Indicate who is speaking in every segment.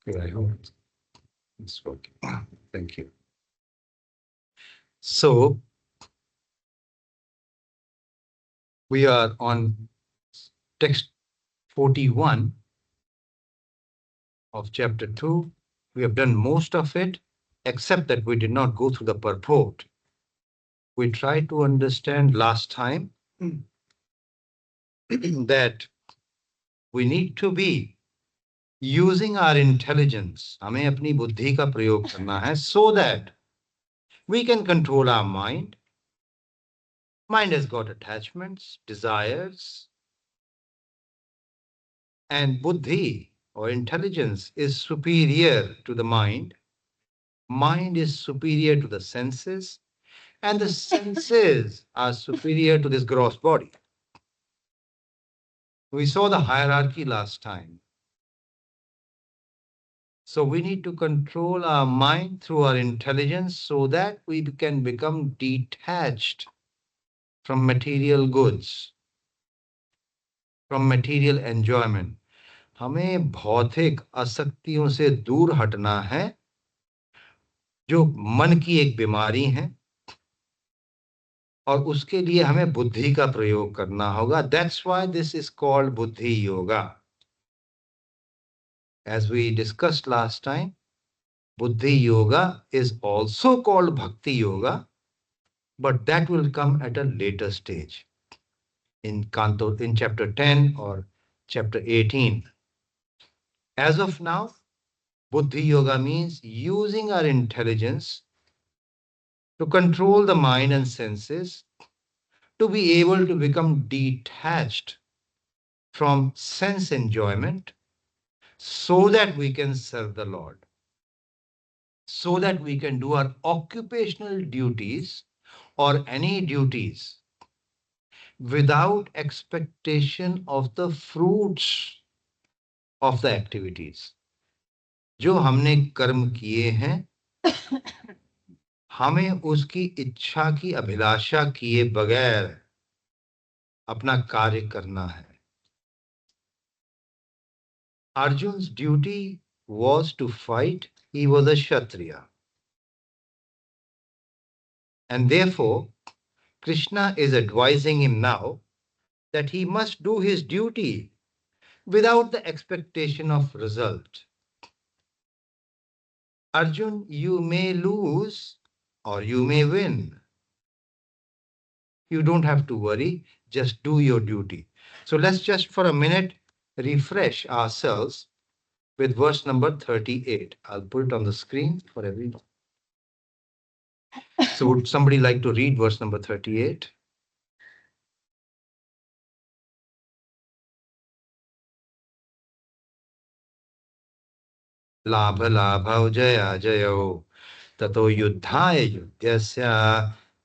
Speaker 1: Okay, I hope it's working. Thank you. So we are on text 41 of chapter 2. We have done most of it, except that we did not go through the purport. We tried to understand last time that we need to be using our intelligence. हमें अपनी बुद्धि का प्रयोग करना है so that we can control our mind. Mind has got attachments, desires, and buddhi or intelligence is superior to the mind. Mind is superior to the senses, and the senses are superior to this gross body. We saw the hierarchy last time. So we need to control our mind through our intelligence so that we can become detached from material goods, from material enjoyment. हमें भौतिक आसक्तियों से दूर हटना है जो मन की एक बीमारी है और उसके लिए हमें बुद्धि का प्रयोग करना होगा. That's why this is called बुद्धि yoga. As we discussed last time, buddhi yoga is also called bhakti yoga, but that will come at a later stage in chapter 10 or chapter 18. As of now, buddhi yoga means using our intelligence to control the mind and senses, to be able to become detached from sense enjoyment so that we can serve the Lord, so that we can do our occupational duties or any duties without expectation of the fruits of the activities. जो हमने कर्म किए हैं हमें उसकी इच्छा की अभिलाषा किए बगैर अपना कार्य करना है. Arjun's duty was to fight. He was a Kshatriya. And therefore, Krishna is advising him now that he must do his duty without the expectation of result. Arjun, you may lose or you may win. You don't have to worry, just do your duty. So let's just for a minute refresh ourselves with verse number 38. I'll put it on the screen for everyone. So would somebody like to read verse number 38? लाभ लाभौ जया जयौ ततो युद्धाय युध्यस्य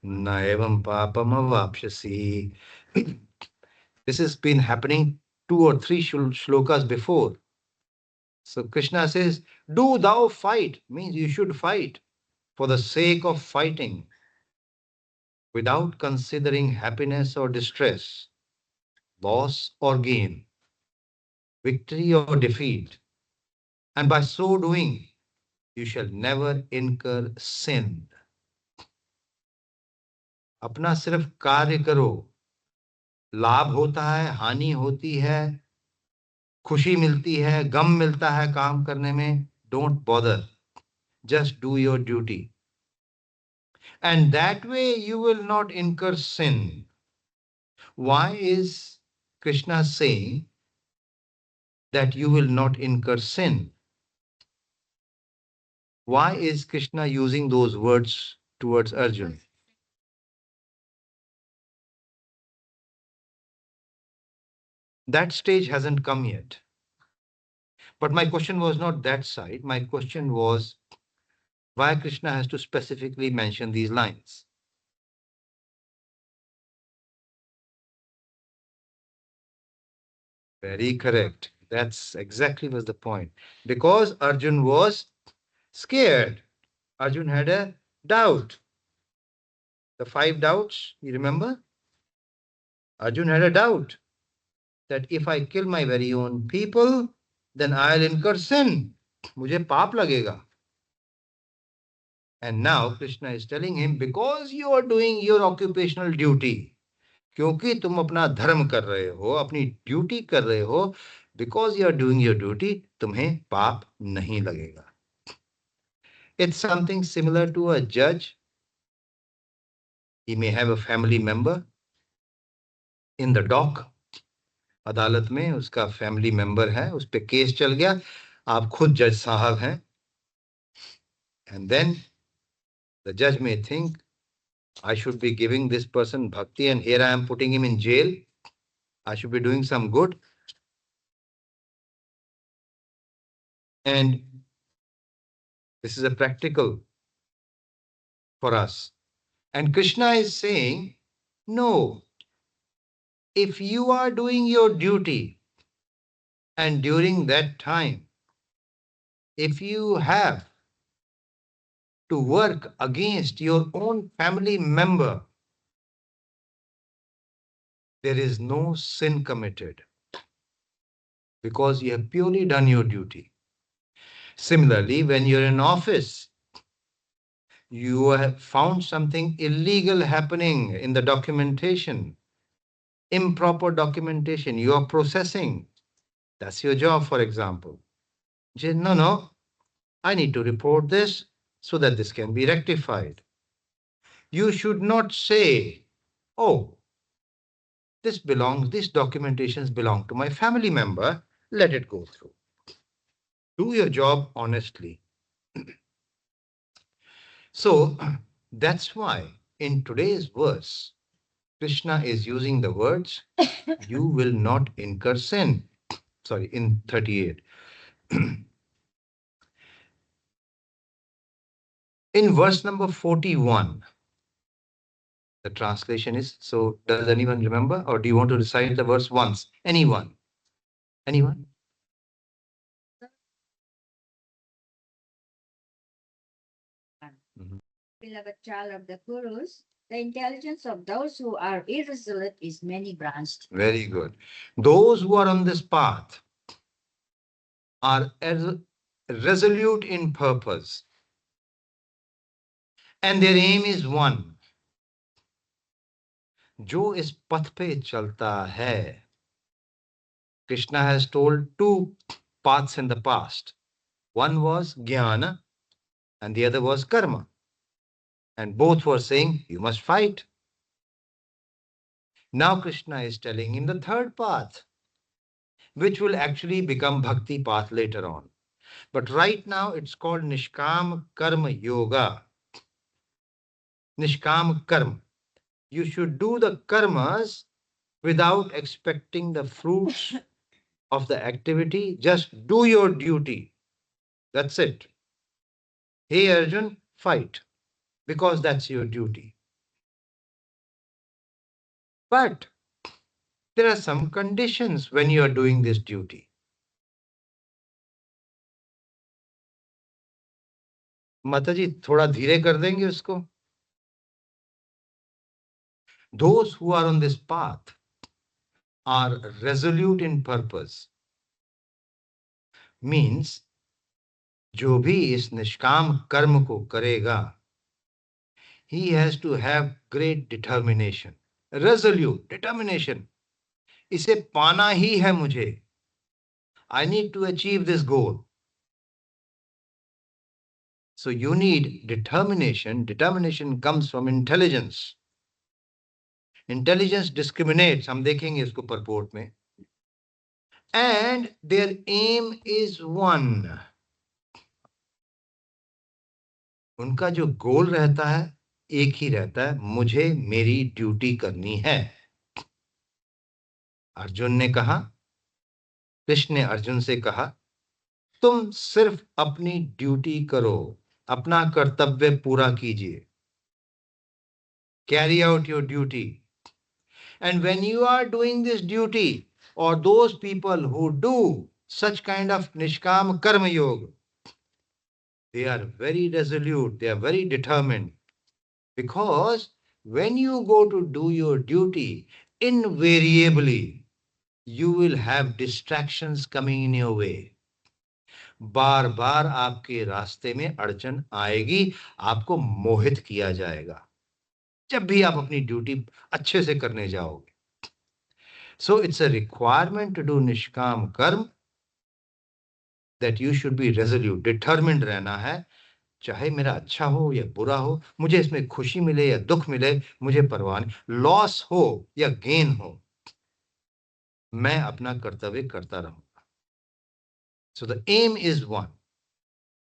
Speaker 1: न एवं पापम अवाप्स्यसि. This has been happening 2 or 3 shlokas before. So Krishna says, do thou fight, means you should fight for the sake of fighting without considering happiness or distress, loss or gain, victory or defeat. And by so doing, you shall never incur sin. अपना सिर्फ कार्य करो. लाभ होता है, हानि होती है, खुशी मिलती है, गम मिलता है काम करने में. Don't bother. Just do your duty. And that way you will not incur sin. Why is Krishna saying that you will not incur sin? Why is Krishna using those words towards Arjun? That stage hasn't come yet. But my question was not that side. My question was why Krishna has to specifically mention these lines. Very correct. That's exactly was the point. Because Arjun was scared. Arjun had a doubt. The 5 doubts, you remember? Arjun had a doubt that if I kill my very own people, then I'll incur sin. मुझे पाप लगेगा. And now Krishna is telling him, because you are doing your occupational duty, क्योंकि तुम अपना धर्म कर रहे हो, अपनी ड्यूटी कर रहे हो, because you are doing your duty, तुम्हें पाप नहीं लगेगा. It's something similar to a judge. He may have a family member in the dock. अदालत में उसका फैमिली मेंबर है, उस पे केस चल गया, आप खुद जज साहब हैं. And then the judge may think, I should be giving this person bhakti and here I am putting him in jail. I should be doing some good. And this is a practical for us. And Krishna is saying, no, if you are doing your duty and during that time, if you have to work against your own family member, there is no sin committed because you have purely done your duty. Similarly, when you're in office, you have found something illegal happening in the documentation, improper documentation, you are processing. That's your job, for example. No, I need to report this so that this can be rectified. You should not say, oh, these documentations belong to my family member, let it go through. Do your job honestly. So that's why in today's verse, Krishna is using the words, you will not incur sin. Sorry, in 38. In verse number 41, the translation is, so does anyone remember, or do you want to recite the verse once? Anyone? Anyone?
Speaker 2: Beloved child of the Kurus, the intelligence of those who are irresolute is many branched.
Speaker 1: Very good. Those who are on this path are resolute in purpose, and their aim is one. जो इस पथ पे चलता है. Krishna has told two paths in the past. One was jnana and the other was karma. And both were saying, you must fight. Now Krishna is telling him the third path, which will actually become bhakti path later on. But right now it's called Nishkam Karma Yoga. Nishkam Karma. You should do the karmas without expecting the fruits of the activity. Just do your duty. That's it. Hey Arjun, fight, because that's your duty. But there are some conditions when you are doing this duty. Mataji, thoda dheere kar denge usko. Those who are on this path are resolute in purpose. Means, जो भी इस निष्काम कर्म को करेगा, he has to have great determination. Resolute, determination. इसे पाना ही है मुझे. I need to achieve this goal. So you need determination. Determination comes from intelligence. Intelligence discriminates. हम देखेंगे इसको purport में. And their aim is one. उनका जो गोल रहता है एक ही रहता है, मुझे मेरी ड्यूटी करनी है. अर्जुन ने कहा, कृष्ण ने अर्जुन से कहा, तुम सिर्फ अपनी ड्यूटी करो, अपना कर्तव्य पूरा कीजिए. Carry out your duty. And when you are doing this duty, or those people who do such kind of Nishkam Karma Yoga, they are very resolute, they are very determined. Because when you go to do your duty, invariably, you will have distractions coming in your way. बार बार आपके रास्ते में अड़चन आएगी, आपको मोहित किया जाएगा जब भी आप अपनी ड्यूटी अच्छे से करने जाओगे। So it's a requirement to do nishkam karma, that you should be resolute, determined रहना है। चाहे मेरा अच्छा हो या बुरा हो, मुझे इसमें खुशी मिले या दुख मिले, मुझे परवाह नहीं। लॉस हो या गेन हो, मैं अपना कर्तव्य करता रहूंगा। So the aim is one,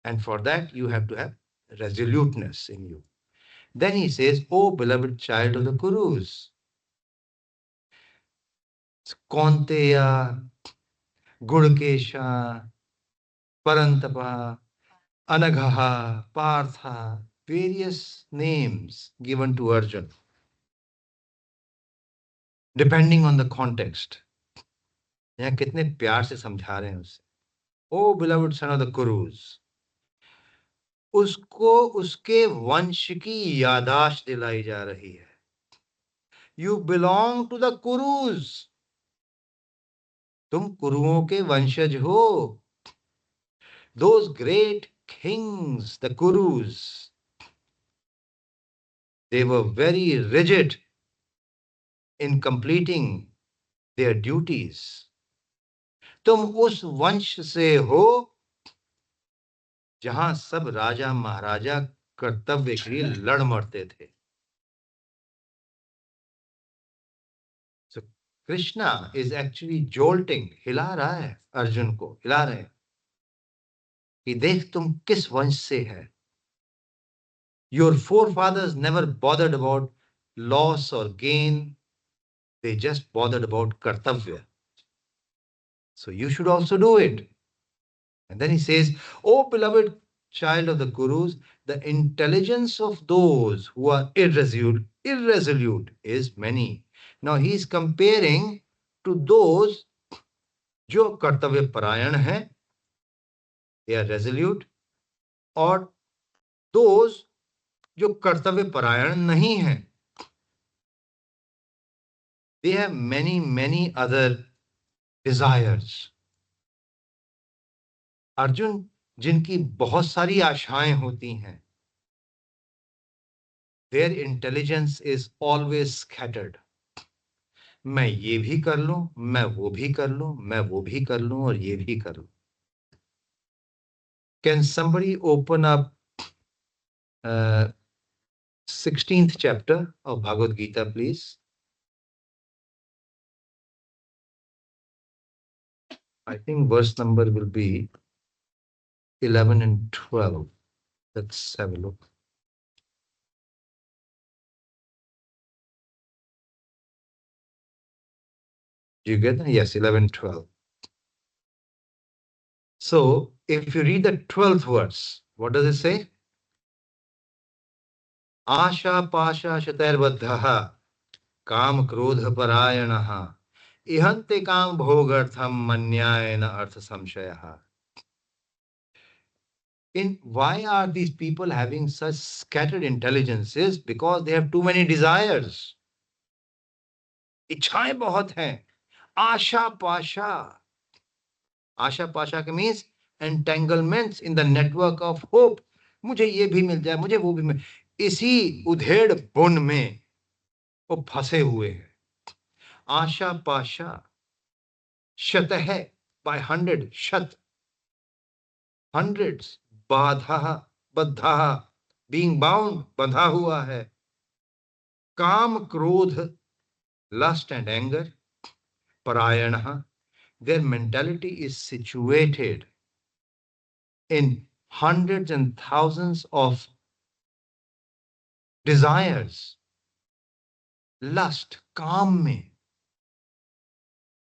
Speaker 1: and for that you have to have resoluteness in you. Then he says, "O beloved child of the Kurus, Kaunteya, Gudakesha, Parantapa, Anaghaha, Partha," various names given to Arjun, depending on the context. यहाँ कितने प्यार से समझा रहे हैं उसे। ओ beloved son of the Kurus, उसको उसके वंश की यादाश्त दिलाई जा रही है। You belong to the Kurus. तुम कुरुओं के वंशज हो। Those great kings, the Kurus, they were very rigid in completing their duties. तुम उस वंश से हो जहां सब राजा महाराजा कर्तव्य के लिए लड़ मरते थे। So Krishna is actually jolting, हिला रहा है अर्जुन को, हिला रहे हैं कि देख तुम किस वंश से है। Your forefathers never bothered about loss or gain. They just bothered about kartavya. So you should also do it. And then he says, "O beloved child of the Kurus, the intelligence of those who are irresolute is many." Now he is comparing to those जो कर्तव्य परायण हैं, they are resolute, और those जो कर्तव्य परायण नहीं हैं, they have many other desires. Arjun जिनकी बहुत सारी आशाएं होती हैं, their intelligence is always scattered. मैं ये भी कर लूं, मैं वो भी कर लूं, मैं वो भी कर लूं और ये भी कर लूं। Can somebody open up 16th chapter of Bhagavad Gita, please? I think verse number will be 11 and 12. Let's have a look. Do you get that? Yes, 11, 12. So, if you read the 12th verse, what does it say? आशा पाशा शतैर्बद्धः काम क्रोध परायणः इहन्ते काम भोगर्थम मन्यायन अर्थ संशयः. Why are these people having such scattered intelligences? Because they have too many desires. इच्छाएं बहुत हैं. आशा पाशा. आशा पाशा के means entanglements in the network of hope. मुझे ये भी मिल जाए, मुझे वो भी मिल, इसी उधेड़ बुन में वो फंसे हुए हैं. आशा पाशा. शत है by 100, शत, hundreds. बाधा, बद्धा, being bound, बंधा हुआ है. काम क्रोध, lust and anger. Parayana, their mentality is situated in hundreds and thousands of desires. Lust, काम में,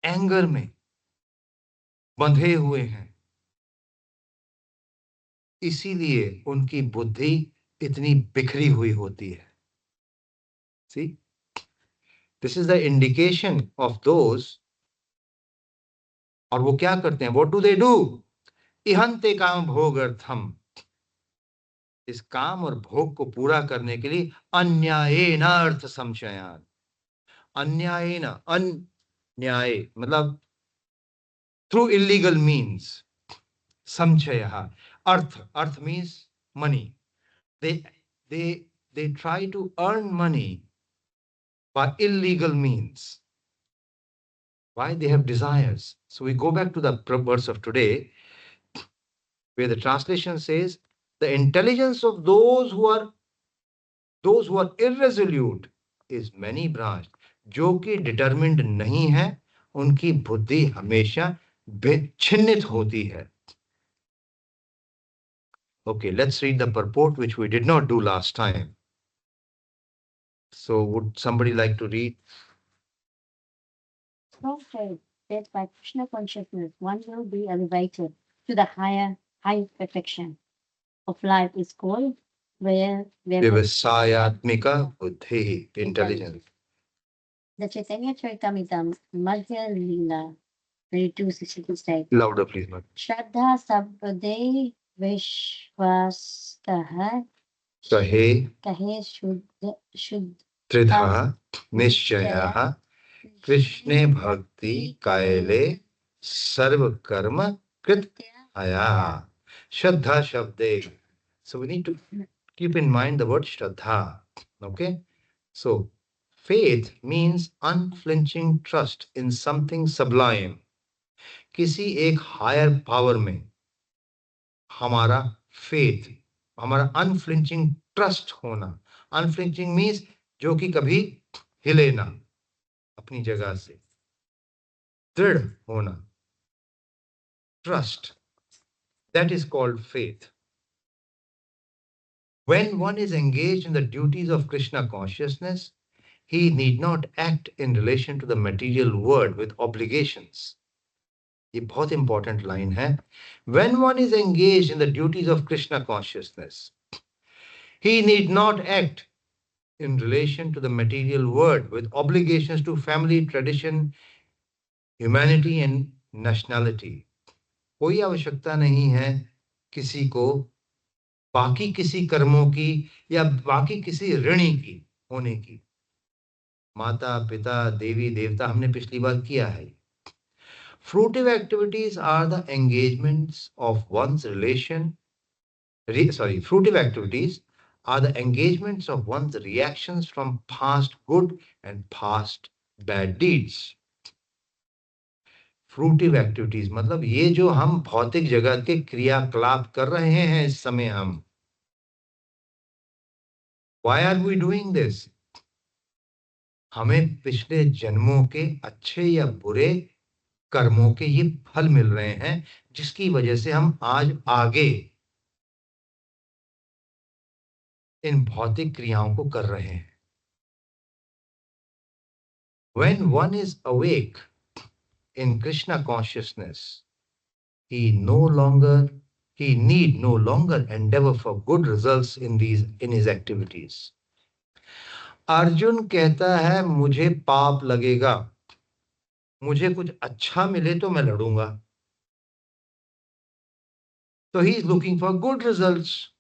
Speaker 1: एंगर में बंधे हुए हैं. इसीलिए उनकी बुद्धि इतनी बिखरी हुई होती है. See, this is the indication of those. और वो क्या करते हैं? What do they do? इहन्ते काम भोगर्थम. इस काम और भोग को पूरा करने के लिए अन्यायेन अर्थ संशयान. अन्यायेन, अन्याय मतलब through illegal means. samchayah. Arth means money. They try to earn money by illegal means. Why? They have desires. So we go back to the verse of today, where the translation says, the intelligence of those who are irresolute is many branched. जो कि determined नहीं है, उनकी बुद्धि हमेशा विच्छिन्नित होती है. Okay, let's read the purport, which we did not do last time. So would somebody like to read?
Speaker 3: Strong faith that by Krishna consciousness one will be elevated to the higher perfection of life is called where
Speaker 1: Vyavasayatmika buddhi, intelligence.
Speaker 3: the Chaitanya Charitamrita Madhya Leela 32-62 states.
Speaker 1: Louder, please, ma'am.
Speaker 3: Shraddha sabde vishwas
Speaker 1: Kahe
Speaker 3: kahe shuddha
Speaker 1: त्रिधा निश्चयः कृष्णे भक्ति कायले सर्व कर्म कृत आया. Shraddha Shabde. So we need to keep in mind the word Shraddha. Okay? So faith means unflinching trust in something sublime. किसी एक higher power में हमारा faith, हमारा unflinching trust होना. Unflinching means जो कि कभी हिले ना अपनी जगह से. दृढ़ होना. Trust. That is called faith. When one is engaged in the duties of Krishna consciousness, he need not act in relation to the material world with obligations. ये बहुत important line है. When one is engaged in the duties of Krishna consciousness, he need not act in relation to the material world with obligations to family, tradition, humanity and nationality. कोई आवश्यकता नहीं है किसी को बाकी किसी कर्मों की या बाकी किसी ऋणी की होने की. माता पिता देवी देवता हमने पिछली बार किया है. Fruitive activities are the engagements of one's fruitive activities are the engagements of one's reactions from past good and past bad deeds. Fruitive activities मतलब ये जो हम भौतिक जगत के क्रियाकलाप कर रहे हैं इस समय हम. Why are we doing this? हमें पिछले जन्मों के अच्छे या बुरे कर्मों के ये फल मिल रहे हैं, जिसकी वजह से हम आज आगे इन भौतिक क्रियाओं को कर रहे हैं. When one is awake in Krishna consciousness, he need no longer endeavor for good results in his activities. Arjun कहता है मुझे पाप लगेगा, मुझे कुछ अच्छा मिले तो मैं लड़ूंगा. So he is looking for good results.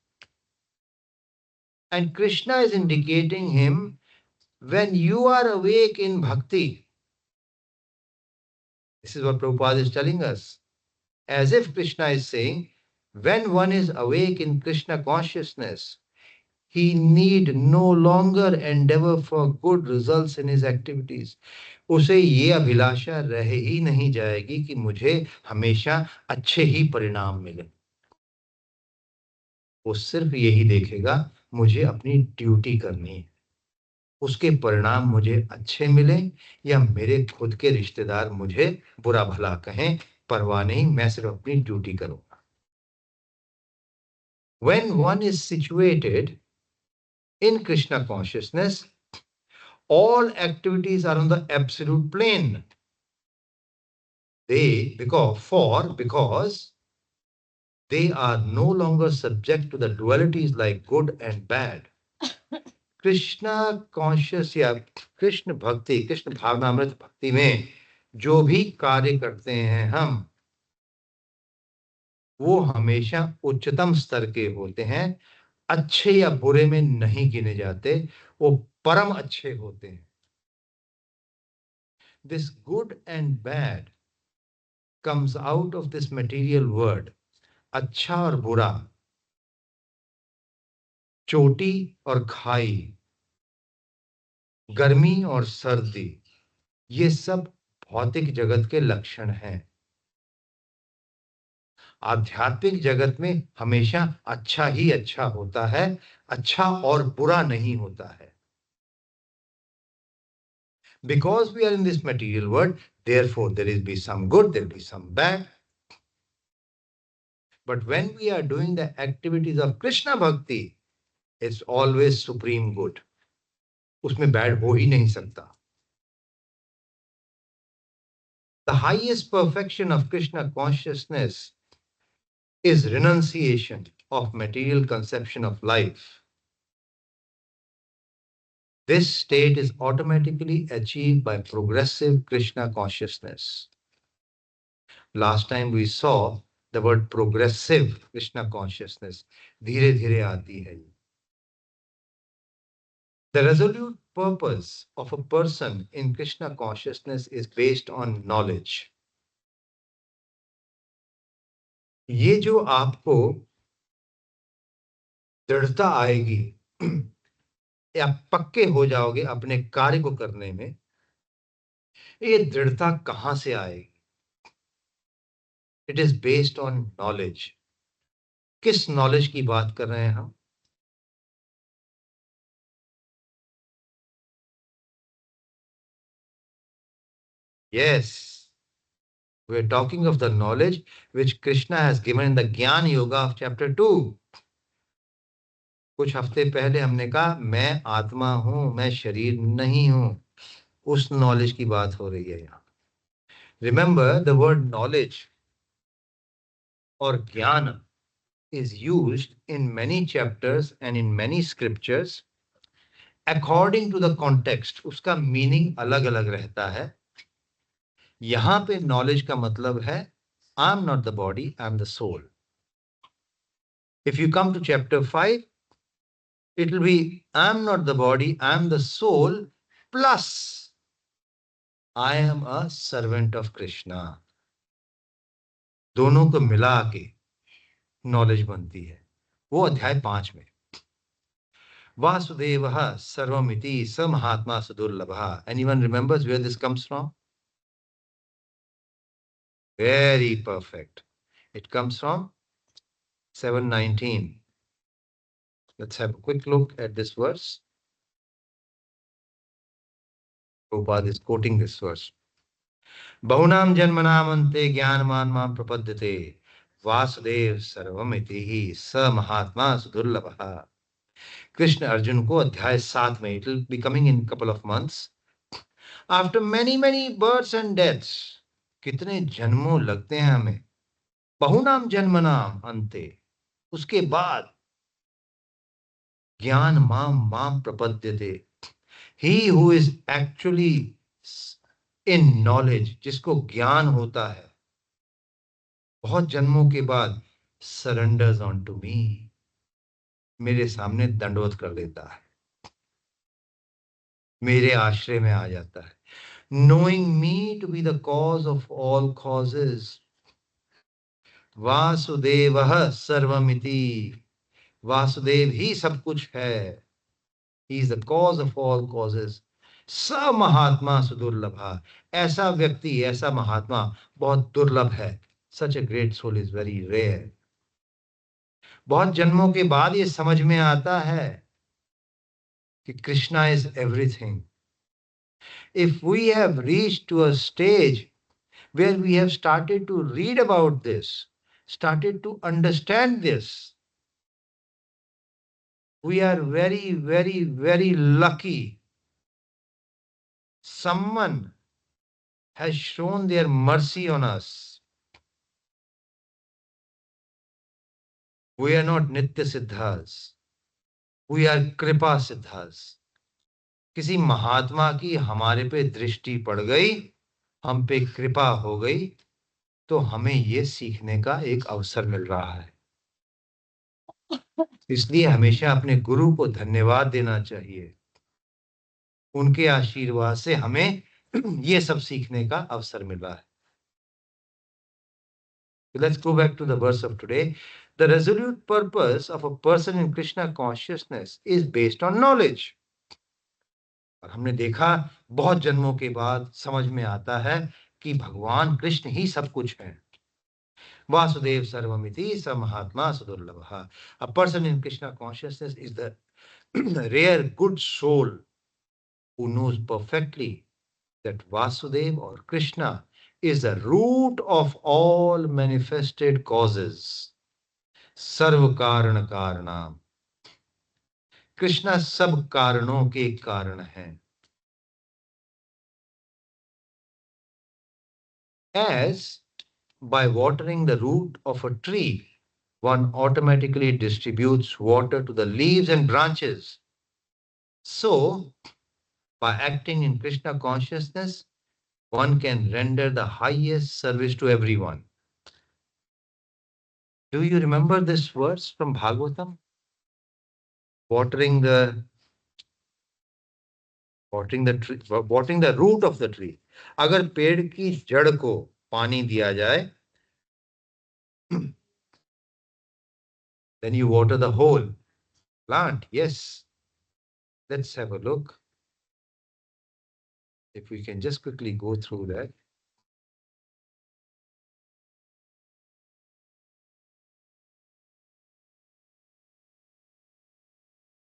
Speaker 1: And Krishna is indicating him, when you are awake in bhakti, this is what Prabhupada is telling us, as if Krishna is saying, when one is awake in Krishna consciousness, he need no longer endeavor for good results in his activities. उसे ये अभिलाषा रह ही नहीं जाएगी कि मुझे हमेशा अच्छे ही परिणाम मिले. वो सिर्फ यही देखेगा मुझे अपनी ड्यूटी करनी है. उसके परिणाम मुझे अच्छे मिले या मेरे खुद के रिश्तेदार मुझे बुरा भला कहें, परवाह नहीं, मैं सिर्फ अपनी ड्यूटी करूंगा. When one is situated in Krishna consciousness, all activities are on the absolute plane. Because they are no longer subject to the dualities like good and bad. Krishna conscious या कृष्ण भक्ति, कृष्ण भावनामृत भक्ति में जो भी कार्य करते हैं हम, वो हमेशा उच्चतम स्तर के होते हैं, अच्छे या बुरे में नहीं गिने जाते, वो परम अच्छे होते हैं. This good and bad comes out of this material world अच्छा और बुरा, चोटी और खाई, गर्मी और सर्दी, ये सब भौतिक जगत के लक्षण हैं। आध्यात्मिक जगत में हमेशा अच्छा ही अच्छा होता है, अच्छा और बुरा नहीं होता है। Because we are in this material world, therefore there will be some good, there will be some bad. But when we are doing the activities of Krishna Bhakti, it's always supreme good. उसमें bad हो ही नहीं सकता. The highest perfection of Krishna consciousness is renunciation of material conception of life. This state is automatically achieved by progressive Krishna consciousness. Last time we saw the word progressive Krishna consciousness. धीरे धीरे आती है. The resolute purpose of a person in Krishna consciousness is based on knowledge. ये जो आपको दृढ़ता आएगी या पक्के हो जाओगे अपने कार्य को करने में, ये दृढ़ता कहां से आएगी? It is based on knowledge. किस नॉलेज की बात कर रहे हैं हम? Yes, we are talking of the knowledge which Krishna has given in the Gyan Yoga of chapter 2. कुछ हफ्ते पहले हमने कहा मैं आत्मा हूं, मैं शरीर नहीं हूं. उस नॉलेज की बात हो रही है यहां. Remember, the word knowledge or jnana is used in many chapters and in many scriptures according to the context. उसका मीनिंग अलग अलग रहता है. यहां पे नॉलेज का मतलब है I am not the body, I am the soul. If you come to chapter 5, it will be I am not the body, I am the soul plus I am a servant of Krishna. दोनों को मिला के knowledge बनती है. वो अध्याय 5 में. वासुदेवः सर्वमिति स महात्मा सुदुर्लभः. Anyone remembers where this comes from? Very perfect. It comes from 7:19. Let's have a quick look at this verse. Prabhupada is quoting this verse. बहुनाम जन्मनामन्ते ज्ञानवान मां प्रपद्यते वासुदेव सर्वमिति ही स महात्मा सुदुर्लभः. कृष्ण अर्जुन को अध्याय 7 में, it will be coming in couple of months. After many births and deaths, कितने जन्मों लगते हैं हमें. बहुनाम जन्मनाम अंते, उसके बाद ज्ञान माम प्रपद्यते. He who is actually in knowledge, जिसको ज्ञान होता है, बहुत जन्मों के बाद surrenders onto me, मेरे सामने दंडवत कर देता है, मेरे आश्रय में आ जाता है. Knowing me to be the cause of all causes. वासुदेवः सर्वमिति. वासुदेव ही सब कुछ है. He is the cause of all causes. स महात्मा सुदुर्लभा. ऐसा व्यक्ति, ऐसा महात्मा बहुत दुर्लभ है. Such a great soul is very rare. बहुत जन्मों के बाद ये समझ में आता है कि Krishna is everything. If we have reached to a stage where we have started to read about this, started to understand this, we are very lucky. Someone has shown their mercy on us. We are not Nitya Siddhas. We are Kripa Siddhas. किसी महात्मा की हमारे पे दृष्टि पड़ गई, हम पे कृपा हो गई, तो हमें ये सीखने का एक अवसर मिल रहा है. इसलिए हमेशा अपने गुरु को धन्यवाद देना चाहिए. उनके आशीर्वाद से हमें ये सब सीखने का अवसर मिला है. Let's go back to the verse of today. The resolute purpose of a person in Krishna consciousness is based on knowledge. और हमने देखा बहुत जन्मों के बाद समझ में आता है कि भगवान कृष्ण ही सब कुछ है. वासुदेव सर्वमिति स महात्मा सुदुर्लभः. A person in Krishna consciousness is the rare good soul who knows perfectly that Vasudev or Krishna is the root of all manifested causes. सर्व कारण कारणम. कृष्णा सब कारणों के कारण है. As by watering the root of a tree, one automatically distributes water to the leaves and branches. So, by acting in Krishna consciousness, one can render the highest service to everyone. Do you remember this verse from Bhagavatam? Watering the tree, watering the root of the tree. अगर पेड़ की जड़ को पानी दिया जाए, then you water the whole plant. Yes. Let's have a look. If we can just quickly go through that.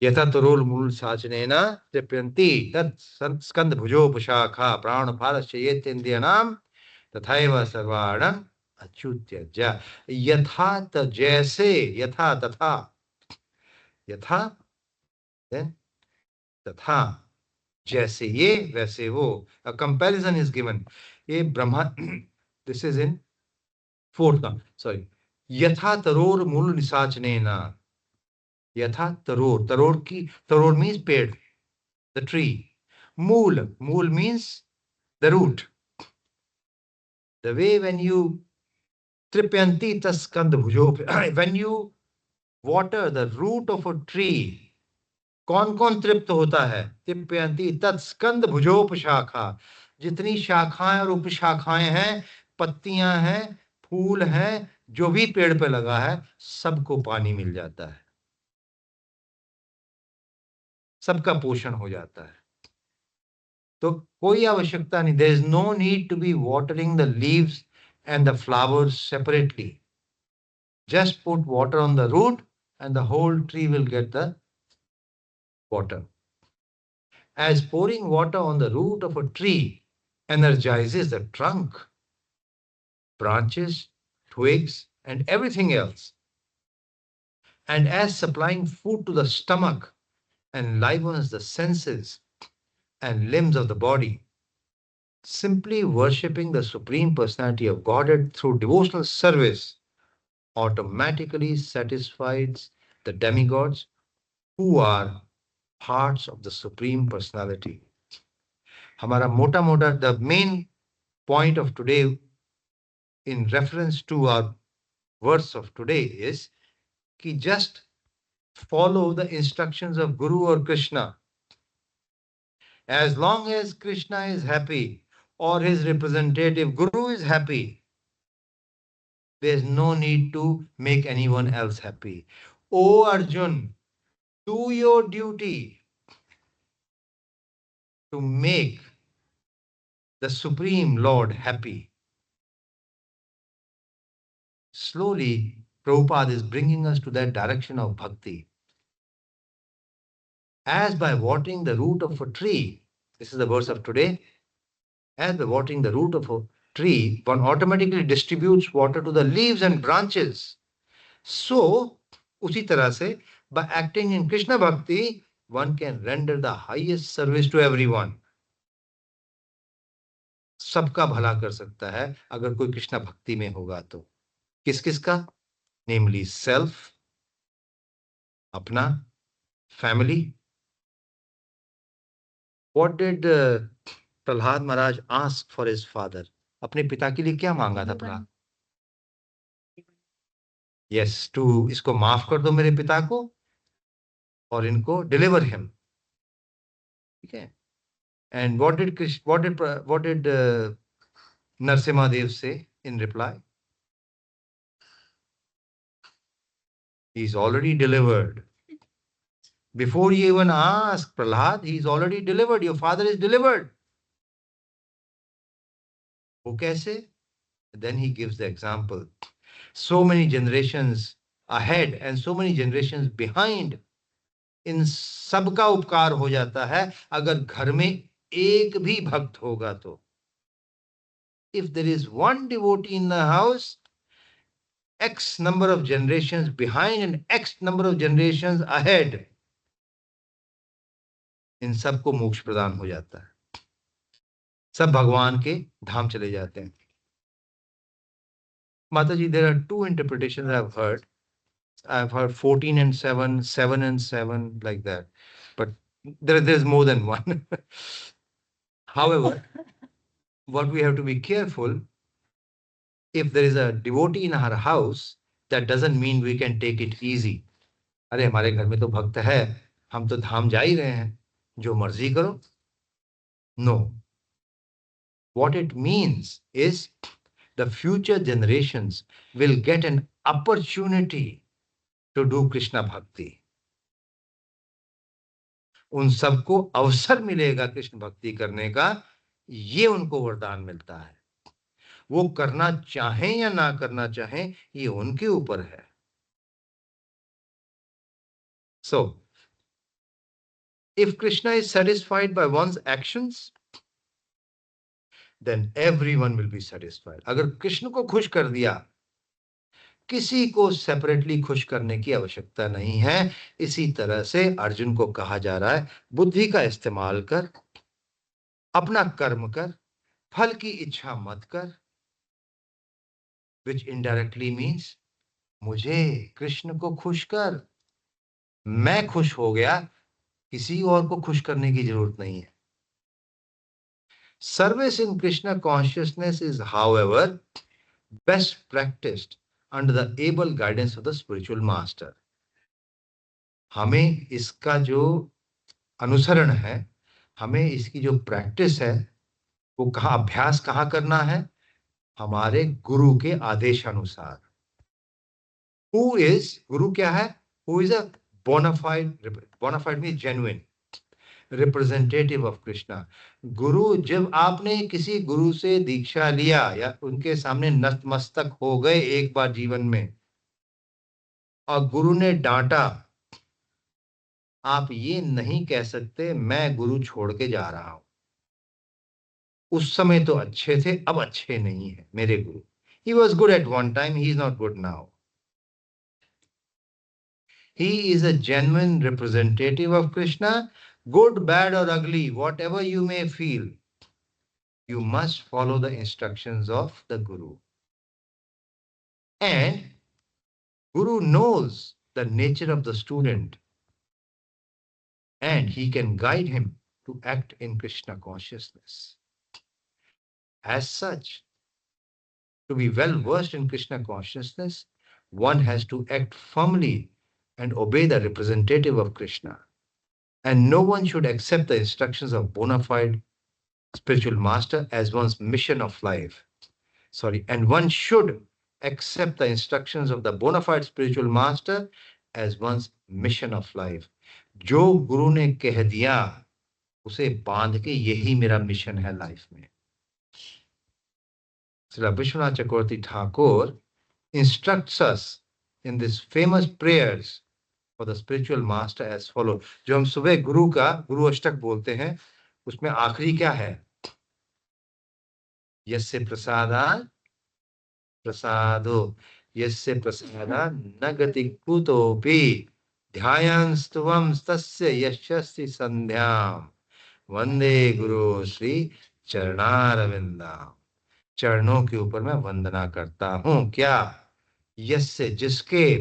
Speaker 1: यथा तरोल मूल साचनेन तृप्यन्ति तत् स्कंद भुजोपशाखा प्राणफालश्चेत्येन्द्रियाणां तथैव सर्वाणं अच्युत्य. यथा जैसे, यथा तथा, यथा then तथा, जैसे ये वैसे वो. A comparison is given. ये Brahma, this is in fourth का, sorry. यथा तरोर मूल निसाचनेन. यथा तरोर, तरोर means पेड़, the tree. Mool means the root. The way when you tripyanti taskand bhujo, when you water the root of a tree, कौन कौन तृप्त होता है? तृप्यंती तत्स्कंद भुजोपशाखा. जितनी शाखाएं और उपशाखाएं हैं, पत्तियां हैं, फूल हैं, जो भी पेड़ पे लगा है, सबको पानी मिल जाता है, सबका पोषण हो जाता है. तो कोई आवश्यकता नहीं. There is no need to be watering the leaves and the flowers separately. Just put water on the root and the whole tree will get the water. As pouring water on the root of a tree energizes the trunk, branches, twigs, and everything else, and as supplying food to the stomach enlivens the senses and limbs of the body, simply worshipping the Supreme Personality of Godhead through devotional service automatically satisfies the demigods who are parts of the Supreme Personality. हमारा मोटा मोटा, the main point of today in reference to our verse of today is कि just follow the instructions of Guru or Krishna. As long as Krishna is happy or his representative Guru is happy, there is no need to make anyone else happy. O Arjun, do your duty to make the Supreme Lord happy. Slowly, Prabhupada is bringing us to that direction of bhakti. As by watering the root of a tree, this is the verse of today, as by watering the root of a tree, one automatically distributes water to the leaves and branches. So, उसी तरह से, by acting in Krishna Bhakti, one can render the highest service to everyone. सबका भला कर सकता है अगर कोई कृष्णा भक्ति में होगा तो. किस किस का? Namely self, अपना, family. What did Prahlad Maharaj ask for his father? अपने पिता के लिए क्या मांगा था प्रहलाद? Yes, to इसको माफ कर दो मेरे पिता को और इनको deliver him. ठीक है? And what did Narsimha Dev say in reply? He's already delivered. Before you even ask Prahlad, he's already delivered. Your father is delivered. वो कैसे? Then he gives the example. So many generations ahead and so many generations behind. इन सबका उपकार हो जाता है अगर घर में एक भी भक्त होगा तो. If there is one devotee in the house, X number of generations behind and X number of generations ahead, इन सबको मोक्ष प्रदान हो जाता है. सब भगवान के धाम चले जाते हैं. Mataji, there are two interpretations I've heard. I've heard 14 and 7, 7 and 7, like that. But there's more than one. However, what we have to be careful, if there is a devotee in our house, that doesn't mean we can take it easy. अरे हमारे घर में तो भक्त है, हम तो धाम जा ही रहे हैं, जो मर्जी करो. No. What it means is the future generations will get an opportunity to do Krishna Bhakti. उन सबको अवसर मिलेगा कृष्ण भक्ति करने का, ये उनको वरदान मिलता है. वो करना चाहें या ना करना चाहें, ये उनके ऊपर है. So, if Krishna is satisfied by one's actions, then everyone will be satisfied. अगर कृष्ण को खुश कर दिया, किसी को सेपरेटली खुश करने की आवश्यकता नहीं है. इसी तरह से अर्जुन को कहा जा रहा है, बुद्धि का इस्तेमाल कर, अपना कर्म कर, फल की इच्छा मत कर. Which indirectly means, मुझे कृष्ण को खुश कर, मैं खुश हो गया, किसी और को खुश करने की जरूरत नहीं है. Service in Krishna consciousness is, however, best practiced under the able guidance of the spiritual master. हमें इसका जो अनुसरण है, हमें इसकी जो प्रैक्टिस है, वो कहाँ अभ्यास कहाँ करना है? हमारे गुरु के आदेशानुसार. Who is गुरु क्या है? Who is a bona fide means genuine representative of Krishna. गुरु, जब आपने किसी गुरु से दीक्षा लिया या उनके सामने नतमस्तक हो गए एक बार जीवन में, और गुरु ने डांटा, आप ये नहीं कह सकते मैं गुरु छोड़ के जा रहा हूं. उस समय तो अच्छे थे, अब अच्छे नहीं है मेरे गुरु. He was good at one time, he is not good now. He is a genuine representative of Krishna. Good, bad or ugly, whatever you may feel, you must follow the instructions of the Guru. And Guru knows the nature of the student, and he can guide him to act in Krishna consciousness. As such, to be well versed in Krishna consciousness, one has to act firmly and obey the representative of Krishna. And no one should accept the instructions of bona fide spiritual master as one's mission of life. And one should accept the instructions of the bona fide spiritual master as one's mission of life. जो गुरु ने कह दिया, उसे बांध के यही मेरा mission है लाइफ में. Srila Vishwanath Chakravarti Thakur instructs us in these famous prayers for the spiritual master as follows. जो हम सुबह गुरु का गुरु अष्टक बोलते हैं, उसमें आखिरी क्या है? यस्य प्रसादान प्रसादो, यस्य प्रसादान न गति कुतोपि, ध्यायंस्तुवं तस्य यशस्ति संध्याम, वंदे गुरु श्री चरणारविंदाम. चरणों के ऊपर मैं वंदना करता हूं. क्या? यस्य, जिसके,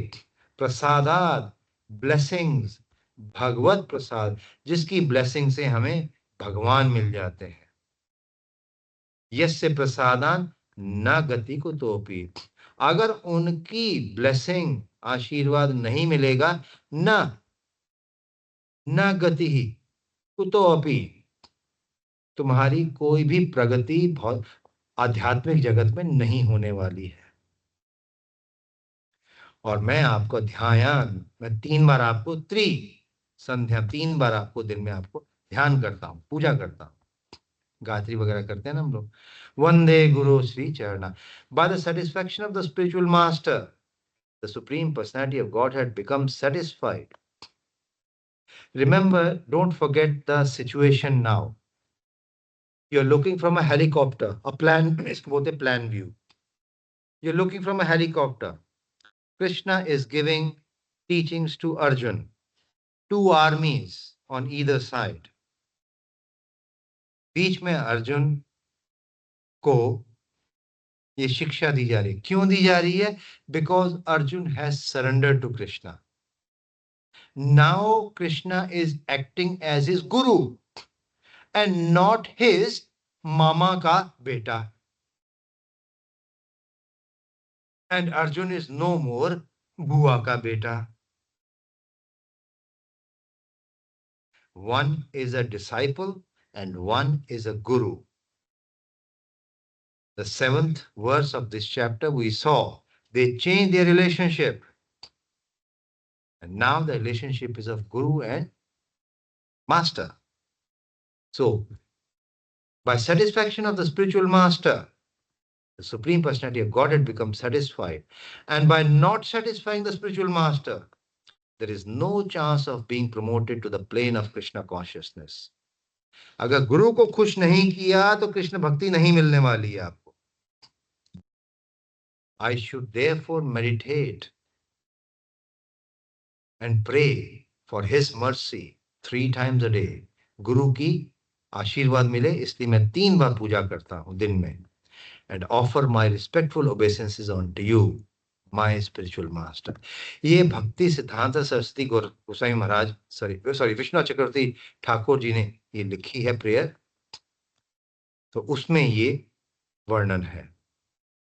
Speaker 1: प्रसादात, ब्लेसिंग्स, भगवत प्रसाद, जिसकी ब्लेसिंग से हमें भगवान मिल जाते हैं. यस्य प्रसादान न गति को तोपी, अगर उनकी ब्लेसिंग, आशीर्वाद नहीं मिलेगा, न गति ही कुतोपि, तुम्हारी कोई भी प्रगति बहुत आध्यात्मिक जगत में नहीं होने वाली है. और मैं आपको ध्यान, मैं 3 बार आपको संध्या 3 बार आपको दिन में आपको ध्यान करता हूँ, पूजा करता हूँ, गायत्री वगैरह करते हैं ना हम लोग। वंदे गुरु श्री चरणा। By the satisfaction of the spiritual master, the supreme personality of God had become satisfied. Remember, don't forget the situation now. You're looking from a helicopter, a plan, इसको बोलते हैं plan view. You're looking from a helicopter. Krishna is giving teachings to Arjun, 2 armies on either side. बीच में अर्जुन को ये शिक्षा दी जा रही है। क्यों दी जा रही है? Because Arjun has surrendered to Krishna. Now Krishna is acting as his guru and not his mama ka beta. And Arjun is no more bua ka beta. One is a disciple and one is a guru. The 7th verse of this chapter we saw, they changed their relationship. And now the relationship is of guru and master. So, by satisfaction of the spiritual master, the Supreme Personality of Godhead becomes satisfied. And by not satisfying the spiritual master, there is no chance of being promoted to the plane of Krishna consciousness. अगर गुरु को खुश नहीं किया तो कृष्ण भक्ति नहीं मिलने वाली है आपको. I should therefore meditate and pray for his mercy 3 times a day. गुरु की आशीर्वाद मिले इसलिए मैं 3 बार पूजा करता हूं दिन में. And offer my respectful obeisances unto you, my spiritual master. ये भक्ति सिद्धांत सरस्वती गोसाई महाराज सॉरी विश्वनाथ चक्रवर्ती ठाकुर जी ने ये लिखी है प्रेयर. तो उसमें ये वर्णन है.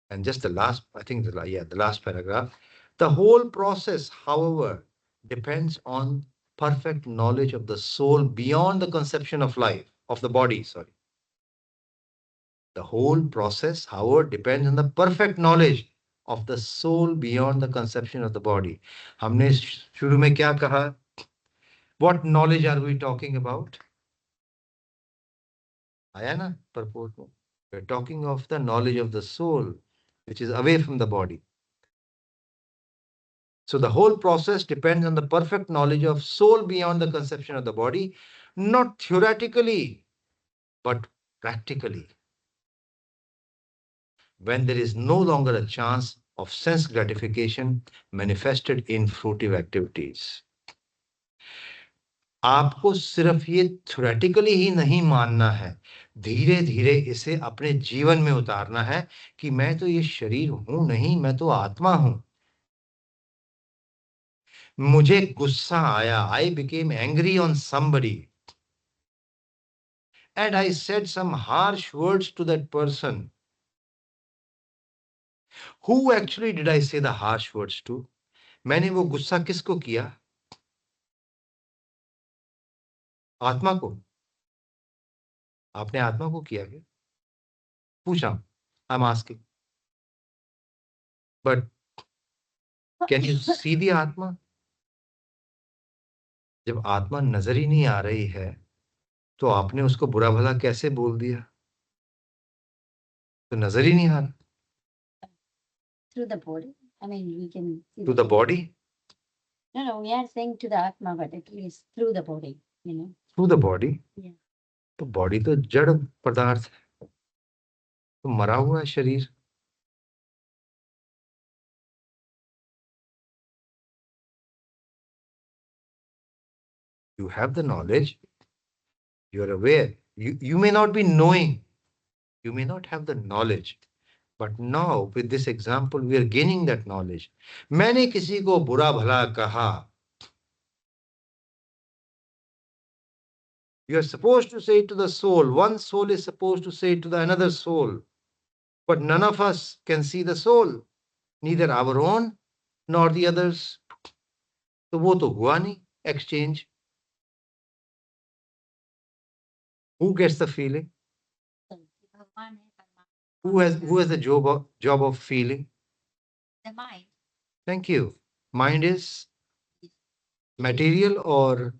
Speaker 1: And just the last, I think the last paragraph. The whole process, however, depends on perfect knowledge of the soul beyond the conception of life, of the body, sorry. The whole process, however, depends on the perfect knowledge of the soul beyond the conception of the body. हमने शुरू में क्या कहा? What knowledge are we talking about? आया ना purport में? We're talking of the knowledge of the soul, which is away from the body. So the whole process depends on the perfect knowledge of soul beyond the conception of the body, not theoretically, but practically. When there is no longer a chance of sense gratification manifested in fruitive activities. आपको सिर्फ ये theoretically ही नहीं मानना है, धीरे धीरे इसे अपने जीवन में उतारना है कि मैं तो ये शरीर हूं नहीं, मैं तो आत्मा हूं. मुझे गुस्सा आया, I became angry on somebody and I said some harsh words to that person. Who actually did I say the harsh words to? मैंने वो गुस्सा किसको किया? आत्मा को. आपने आत्मा को किया क्या? पूछा. I'm asking. But can you see the आत्मा? जब आत्मा नजर ही नहीं आ रही है तो आपने उसको बुरा भला कैसे बोल दिया? तो नजर ही नहीं आ रहा.
Speaker 3: Through the body. I mean, we can see
Speaker 1: To the body?
Speaker 3: No, we are saying to the Atma, but at least through the body, you know.
Speaker 1: Through the body?
Speaker 3: Yeah.
Speaker 1: तो बॉडी तो जड़ पदार्थ है, तो मरा हुआ है शरीर. You have the knowledge, you are aware. You may not be knowing, you may not have the knowledge, but now with this example we are gaining that knowledge. मैंने किसी को बुरा भला कहा. You are supposed to say it to the soul. One soul is supposed to say it to the another soul. But none of us can see the soul, neither our own nor the others. तो वो तो हुआ नहीं exchange. Who gets the feeling?
Speaker 2: भगवान है परमात्मा.
Speaker 1: Who has the job of feeling?
Speaker 2: The mind.
Speaker 1: Thank you. Mind is material, or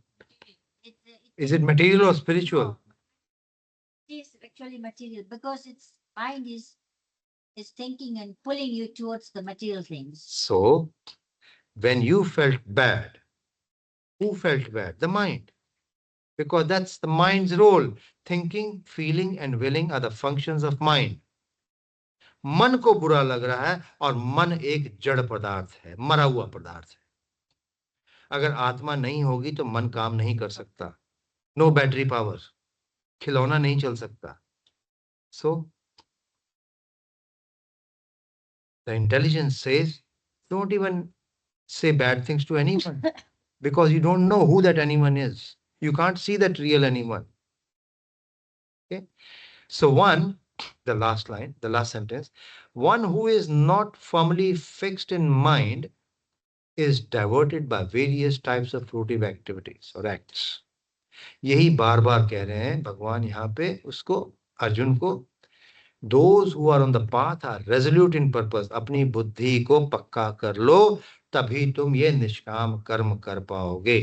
Speaker 1: is it
Speaker 2: it
Speaker 1: material or spiritual?
Speaker 2: is actually material because its mind is thinking and pulling you towards the material things.
Speaker 1: So, when you felt bad, who felt bad? The mind. Because that's the mind's role. Thinking, feeling, and willing are the functions of mind. मन को बुरा लग रहा है, और मन एक जड़ पदार्थ है, मरा हुआ पदार्थ है. अगर आत्मा नहीं होगी तो मन काम नहीं कर सकता. नो बैटरी पावर, खिलौना नहीं चल सकता. So the intelligence says, don't even say bad things to anyone, because you don't know who that anyone is. You can't see that real anyone. Okay. So one, the last line, the last sentence, one who is not firmly fixed in mind is diverted by various types of fruitive activities or acts. यही बार बार कह रहे हैं भगवान यहाँ पे उसको, अर्जुन को. Those who are on the path are resolute in purpose. अपनी बुद्धि को पक्का कर लो, तभी तुम ये निष्काम कर्म कर पाओगे.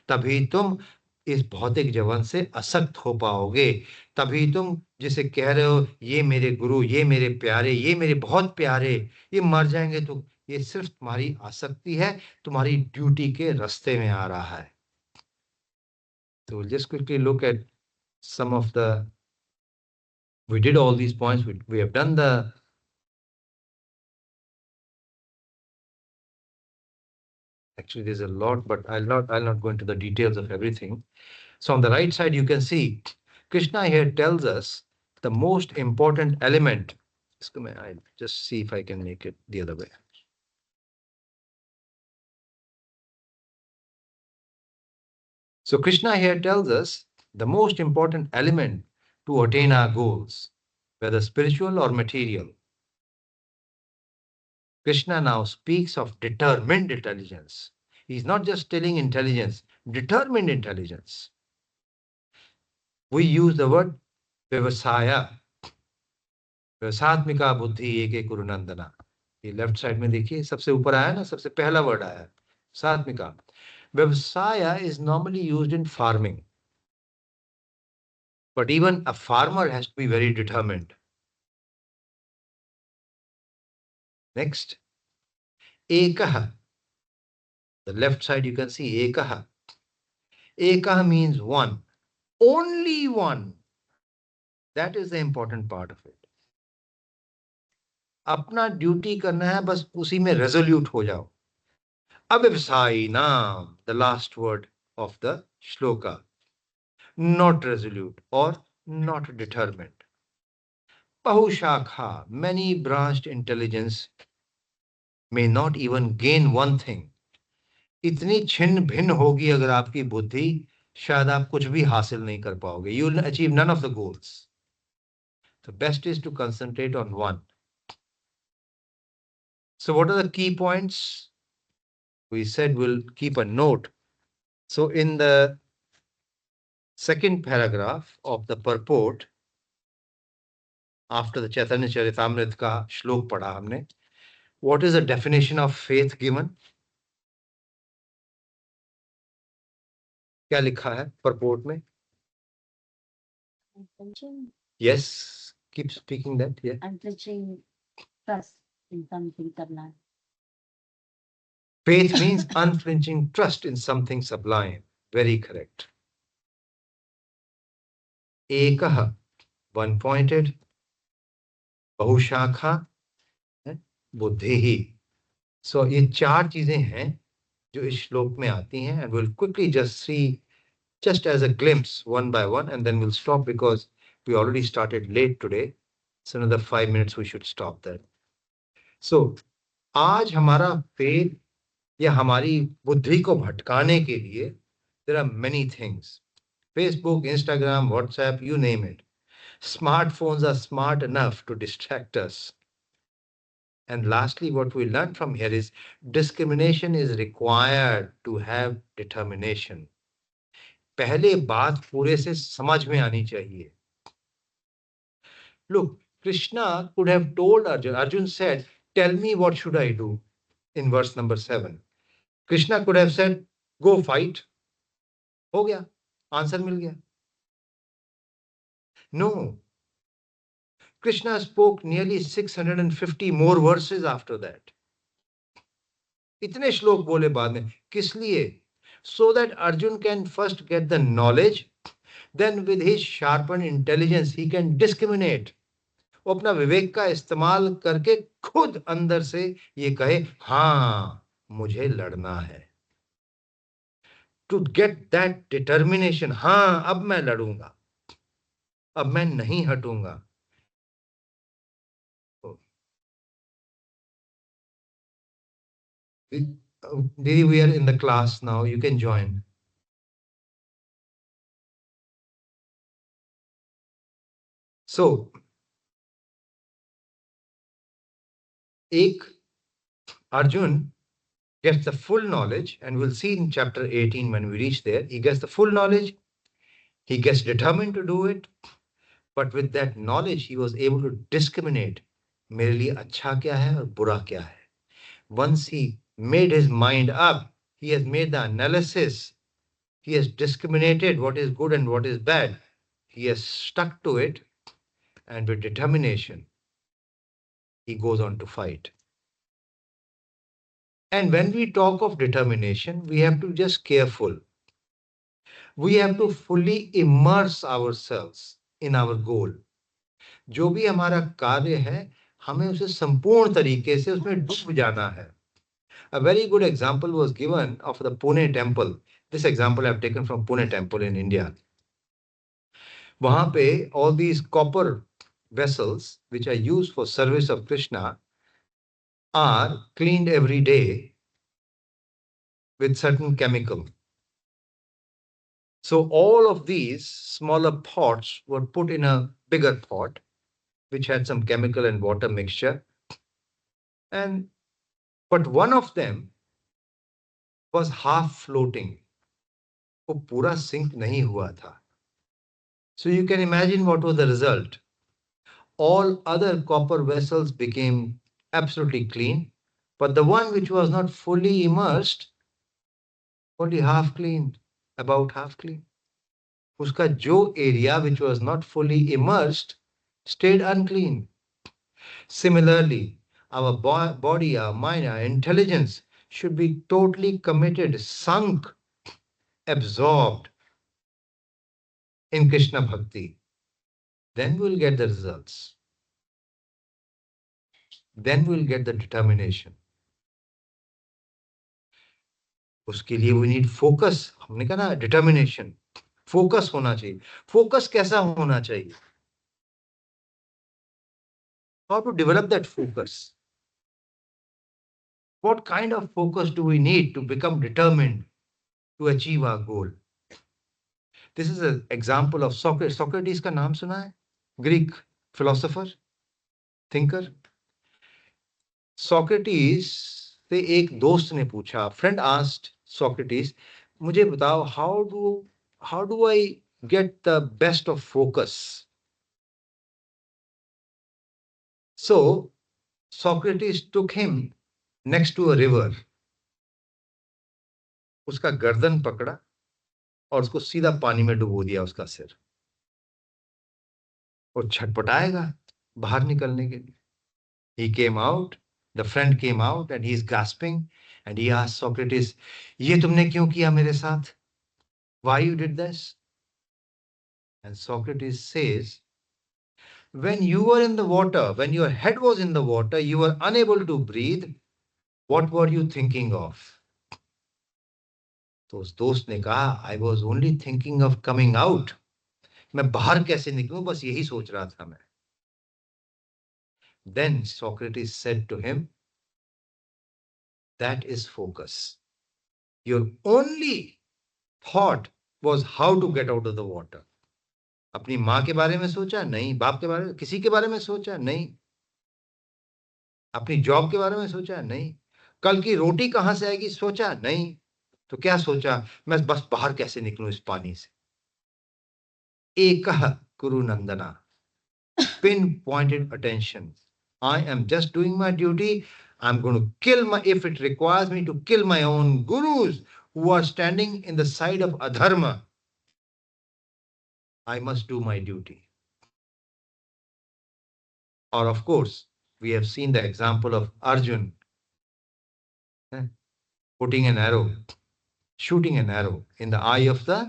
Speaker 1: तभी तुम इस भौतिक जीवन से असक्त हो पाओगे. तभी तुम जिसे कह रहे हो ये मेरे गुरु, ये मेरे प्यारे, ये मेरे बहुत प्यारे, ये मर जाएंगे, तो ये सिर्फ तुम्हारी आसक्ति है, तुम्हारी ड्यूटी के रास्ते में आ रहा है. तो just quickly look at some of the, we did all these points, we have done the, actually there's a lot, but I'll not go into the details of everything. So on the right side you can see Krishna here tells us the most important element. I'll just see if I can make it the other way. So Krishna here tells us the most important element to attain our goals, whether spiritual or material. Krishna now speaks of determined intelligence. He's not just telling intelligence, determined intelligence. We use the word vyavasaya. व्यवसात्मिका बुद्धि एक एक गुरुनंदना. ये left side में देखिए, सबसे ऊपर आया ना, सबसे पहला वर्ड आया सात्मिका. व्यवसाय is normally used in farming, but even a farmer has to be very determined. Next, ekah. The left side you can see ekah. Ekah means one, only one. That is the important part of it. अपना duty करना है, बस उसी में resolute हो जाओ. अव्यवसायी नाम, the last word of the shloka. Not resolute or not determined. Bahushakha, many branched intelligence may not even gain one thing. इतनी छिन्न भिन्न होगी अगर आपकी बुद्धि, शायद आप कुछ भी हासिल नहीं कर पाओगे. You will achieve none of the goals. The best is to concentrate on one. So what are the key points? We said we'll keep a note. So in the second paragraph of the purport, after the Chaitanya Charitamrita का श्लोक पढ़ा हमने, what is the definition of faith given? क्या लिखा है purport में? Yes, keep speaking that. Yeah.
Speaker 3: Unflinching trust in something sublime.
Speaker 1: Faith means unflinching trust in something sublime. Very correct. Ekah, one-pointed. बहुशाखा, बुद्धि. So ये चार चीजें हैं जो इस श्लोक में आती हैं, and we'll quickly just see, just as a glimpse, one by one, and then we'll stop because we already started late today. So another 5 minutes we should stop there. So आज हमारा faith या हमारी बुद्धि को भटकाने के लिए there are many things. Facebook, Instagram, WhatsApp, you name it. Smartphones are smart enough to distract us. And lastly, what we learn from here is discrimination is required to have determination. पहले बात पूरे से समझ में आनी चाहिए. Look, Krishna could have told Arjun. Arjun said, "Tell me what should I do?" in verse number 7. Krishna could have said, go fight. हो गया, आंसर मिल गया. No. Krishna spoke nearly 650 more verses after that. इतने श्लोक बोले बाद में. किस लिए? So that Arjun can first get the knowledge, then with his sharpened intelligence he can discriminate. वो अपना विवेक का इस्तेमाल करके खुद अंदर से ये कहे, हाँ मुझे लड़ना है. To get that determination, हाँ अब मैं लड़ूंगा, अब मैं नहीं हटूंगा. Didi, we are in the class now. You can join. So, Arjun gets the full knowledge, and we'll see in chapter 18 when we reach there. He gets the full knowledge. He gets determined to do it. But with that knowledge, he was able to discriminate. मेरे लिए अच्छा क्या है और बुरा क्या है. Once he made his mind up, he has made the analysis. He has discriminated what is good and what is bad. He has stuck to it, and with determination, he goes on to fight. And when we talk of determination, we have to just careful. We have to fully immerse ourselves in our goal. जो भी हमारा कार्य है, हमें उसे संपूर्ण तरीके से उसमें डूब जाना है. A very good example was given of the Pune temple. This example I have taken from Pune temple in India. वहां पे all these copper vessels which are used for service of Krishna are cleaned every day with certain chemical. So all of these smaller pots were put in a bigger pot, which had some chemical and water mixture. But one of them was half floating. वो पूरा sink नहीं हुआ था. So you can imagine what was the result. All other copper vessels became absolutely clean, but the one which was not fully immersed, only half clean, about half clean. Uska jo area which was not fully immersed stayed unclean. Similarly, our body, our mind, our intelligence should be totally committed, sunk, absorbed in Krishna Bhakti. Then we'll get the results. Then we'll get the determination. उसके लिए we need focus. हमने कहा ना determination. Focus होना चाहिए. Focus कैसा होना चाहिए? How to develop that focus? What kind of focus do we need to become determined to achieve our goal? This is an example of Socrates. Socrates का नाम सुना है? Greek philosopher, thinker. Socrates से एक दोस्त ने पूछा, friend asked Socrates, मुझे बताओ, how do I get the best of focus? So Socrates took him next to a river. उसका गर्दन पकड़ा और उसको सीधा पानी में डुबो दिया उसका सिर. और छटपटाएगा बाहर निकलने के लिए. He came out, the friend came out and he is gasping and he asked Socrates, ये तुमने क्यों किया मेरे साथ? Why you did this? And Socrates says, when you were in the water, when your head was in the water, you were unable to breathe. What were you thinking of? तो उस दोस्त ने कहा, I was only thinking of coming out. मैं बाहर कैसे निकलूं, बस यही सोच रहा था मैं. Then Socrates said to him, that is focus. Your only thought was how to get out of the water. अपनी माँ के बारे में सोचा नहीं, बाप के बारे में, किसी के बारे में सोचा नहीं, अपनी जॉब के बारे में सोचा नहीं, कल की रोटी कहां से आएगी सोचा नहीं. तो क्या सोचा, मैं बस बाहर कैसे निकलूं इस पानी से. एकः कुरु नंदना, pinpointed attention. I am just doing my duty. I'm going to kill my, if it requires me to kill my own gurus who are standing in the side of adharma, I must do my duty. Or of course, we have seen the example of Arjun putting an arrow, shooting an arrow in the eye of the,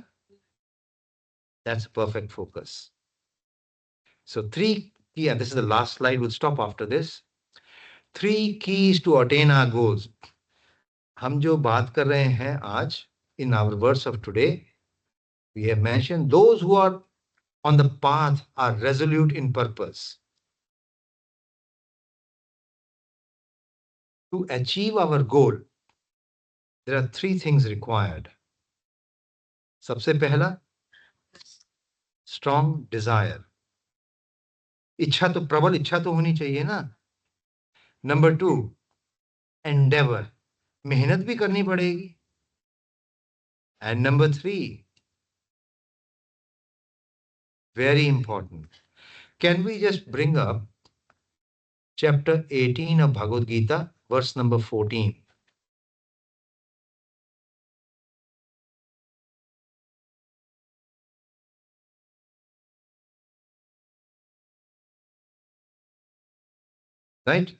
Speaker 1: that's perfect focus. So three key, and this is the last slide, we'll stop after this. 3 keys to attain our goals. हम जो बात कर रहे हैं आज, in our verse of today, we have mentioned those who are on the path are resolute in purpose. To achieve our goal, there are 3 things required. सबसे पहला, strong desire. इच्छा तो, प्रबल इच्छा तो होनी चाहिए ना. Number 2, endeavor. मेहनत भी करनी पड़ेगी. And number 3, very important. Can we just bring up chapter 18 of Bhagavad Gita, verse number 14? Right?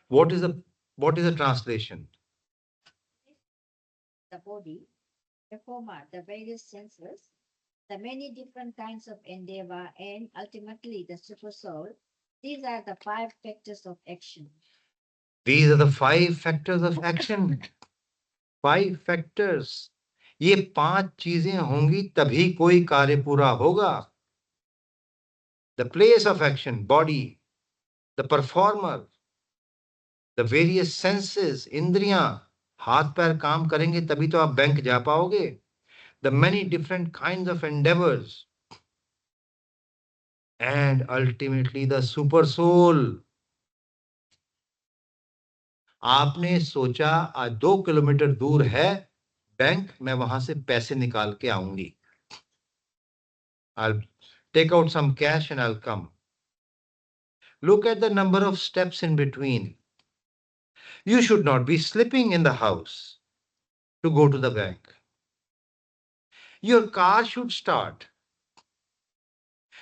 Speaker 1: What is the translation?
Speaker 2: The body, the former, the various senses, the many different kinds of endeavor, and ultimately the super soul. These are the 5 factors of action.
Speaker 1: These are the 5 factors of action. 5 factors. ये 5 चीजें होंगी तभी कोई कार्य पूरा होगा. The place of action, body, the performer, the various senses, इंद्रियां, हाथ पैर काम करेंगे तभी तो आप बैंक जा पाओगे. The many different kinds of endeavors, and ultimately the super soul. आपने सोचा आज 2 किलोमीटर दूर है बैंक, मैं वहां से पैसे निकाल के आऊंगी. I'll take out some cash and I'll come. Look at the number of steps in between. You should not be sleeping in the house to go to the bank. Your car should start.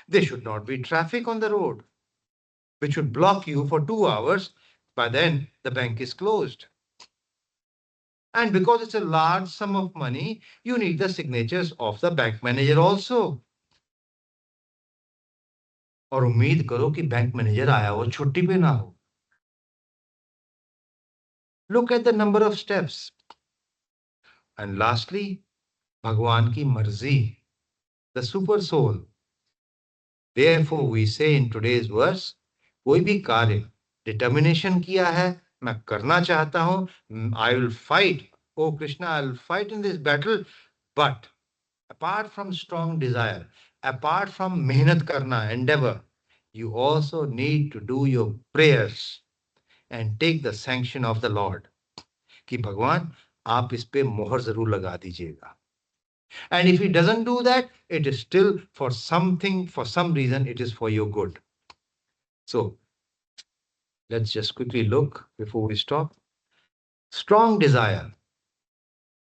Speaker 1: There should not be traffic on the road, which should block you for 2 hours. By then, the bank is closed. And because it's a large sum of money, you need the signatures of the bank manager also. और उम्मीद करो कि bank manager आया हो, छुट्टी पे ना हो. Look at the number of steps. And lastly, भगवान की मर्जी, the super soul. Therefore, we say in today's verse, कोई भी कार्य determination किया है, मैं करना चाहता हूं, I will fight. Oh Krishna, I will fight in this battle. But apart from strong desire, apart from मेहनत करना, endeavor, you also need to do your prayers and take the sanction of the Lord. कि भगवान आप इस पे मोहर जरूर लगा दीजिएगा. And if he doesn't do that, it is still for something, for some reason, it is for your good. So let's just quickly look before we stop. Strong desire.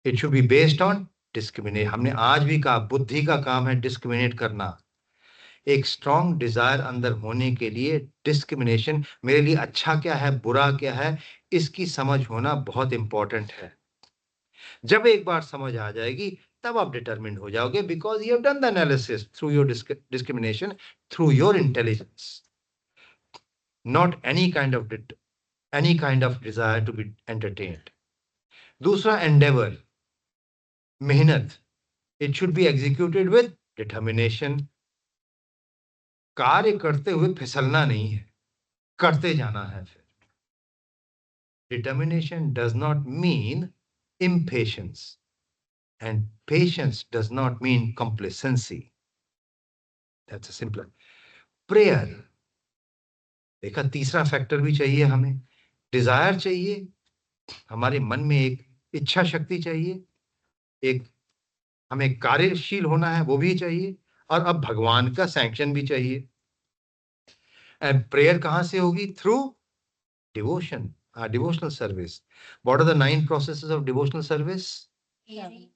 Speaker 1: It should be based on discriminate. हमने आज भी कहा बुद्धि का काम है discriminate करना. एक स्ट्रॉन्ग डिजायर अंदर होने के लिए डिस्क्रिमिनेशन, मेरे लिए अच्छा क्या है, बुरा क्या है, इसकी समझ होना बहुत इंपॉर्टेंट है. जब एक बार समझ आ जाएगी तब आप डिटरमिन्ड हो जाओगे, because you have done the analysis through your discrimination, through your intelligence. Not any kind of desire to be entertained. दूसरा, एंडेवर, मेहनत. It should be executed with determination. कार्य करते हुए फिसलना नहीं है, करते जाना है. फिर determination does not mean impatience, and patience does not mean complacency. That's a simpler. Prayer. देखा, तीसरा फैक्टर भी चाहिए हमें. डिजायर चाहिए, हमारे मन में एक इच्छा शक्ति चाहिए, एक हमें कार्यशील होना है वो भी चाहिए, और अब भगवान का सैंक्शन भी चाहिए. एंड प्रेयर कहां से होगी? Through Devotion, devotional service. What are the 9 processes of devotional service?
Speaker 2: Hearing,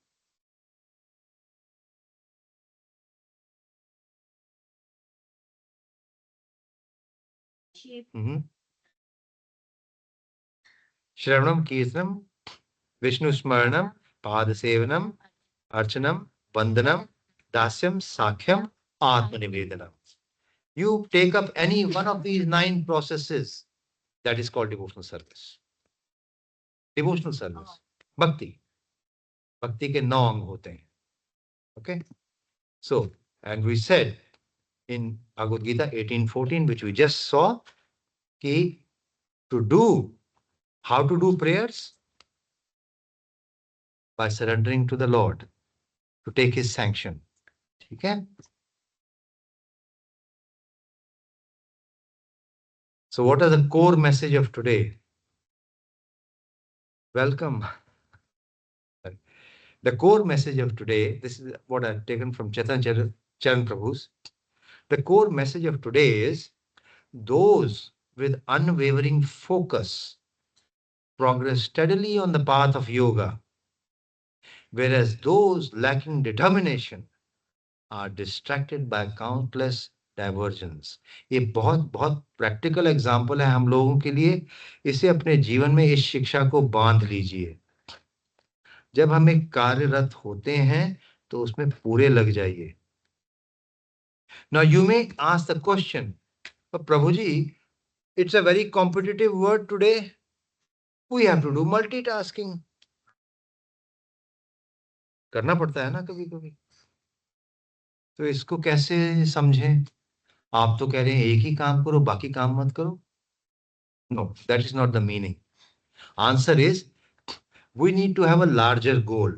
Speaker 2: worship,
Speaker 1: Mhm. Shravanam, Kirtanam, Vishnu Smaranam, Padasevanam, Archanam, Vandanam, Dasyam, Sakhyam, Atmanivedanam. You take up any one of these 9 processes, that is called devotional service. Devotional service. Bhakti. Bhakti के 9 अंग होते हैं. Okay? So, and we said in Bhagavad Gita 18:14, which we just saw, कि to do, how to do prayers? By surrendering to the Lord, to take his sanction. ठीक है? So what is the core message of today? Welcome. The core message of today, this is what I've taken from Charan Prabhu's. The core message of today is those with unwavering focus progress steadily on the path of yoga, whereas those lacking determination are distracted by countless diversions. ये बहुत बहुत practical example है हम लोगों के लिए. इसे अपने जीवन में इस शिक्षा को बांध लीजिए. जब हम एक कार्यरत होते हैं तो उसमें पूरे लग जाइए. Now you may ask the question, but Prabhuji, it's a very competitive word today. We have to do multitasking. करना पड़ता है ना कभी कभी. तो इसको कैसे समझें? आप तो कह रहे हैं एक ही काम करो, बाकी काम मत करो. No, that is not the meaning. Answer is, we need to have a larger goal.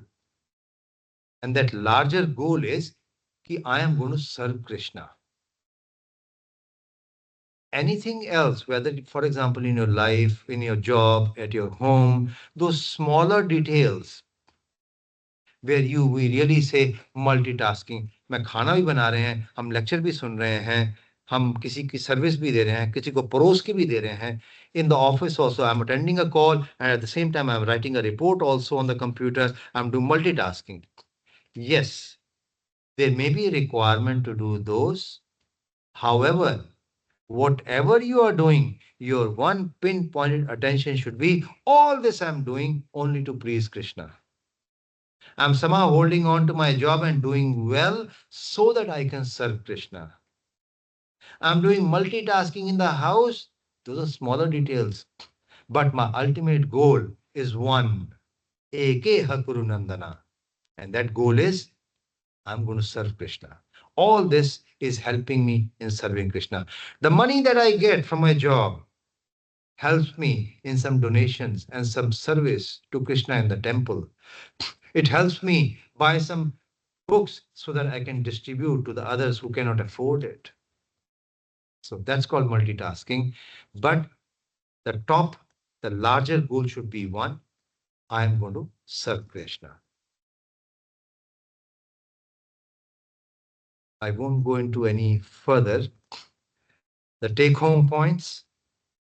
Speaker 1: And that larger goal is कि I am going to serve Krishna. Anything else, whether, for example, in your life, in your job, at your home, those smaller details where we really say multitasking. मैं खाना भी बना रहे हैं, हम lecture भी सुन रहे हैं, हम किसी की सर्विस भी दे रहे हैं, किसी को परोस के भी दे रहे हैं. In the office also, I'm attending a call and at the same time I'm writing a report also on the computer. I'm doing multitasking. Yes, there may be a requirement to do those. However, whatever you are doing, your one pinpointed attention should be, all this I'm doing only to please Krishna. I'm somehow holding on to my job and doing well so that I can serve Krishna. I'm doing multitasking in the house. Those are smaller details. But my ultimate goal is one. Eke Hakuru Nandana. And that goal is, I'm going to serve Krishna. All this is helping me in serving Krishna. The money that I get from my job helps me in some donations and some service to Krishna in the temple. It helps me buy some books so that I can distribute to the others who cannot afford it. So that's called multitasking. But the larger goal should be one, I am going to serve Krishna. I won't go into any further. The take home points,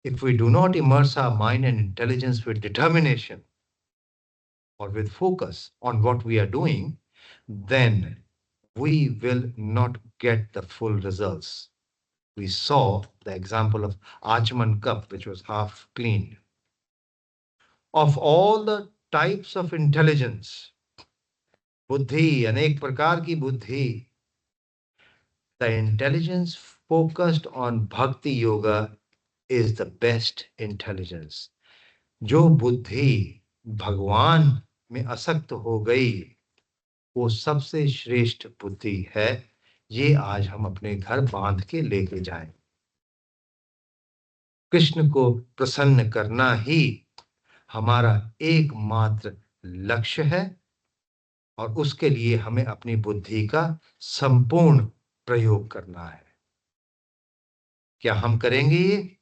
Speaker 1: if we do not immerse our mind and intelligence with determination or with focus on what we are doing, then we will not get the full results. We saw the example of Achman cup, which was half cleaned. Of all the types of intelligence, buddhi, अनेक प्रकार की बुद्धि, the intelligence focused on bhakti yoga is the best intelligence. जो बुद्धि भगवान में आसक्त हो गई, वो सबसे श्रेष्ठ बुद्धि है. ये आज हम अपने घर बांध के लेके जाएं. कृष्ण को प्रसन्न करना ही हमारा एकमात्र लक्ष्य है और उसके लिए हमें अपनी बुद्धि का संपूर्ण प्रयोग करना है. क्या हम करेंगे ये?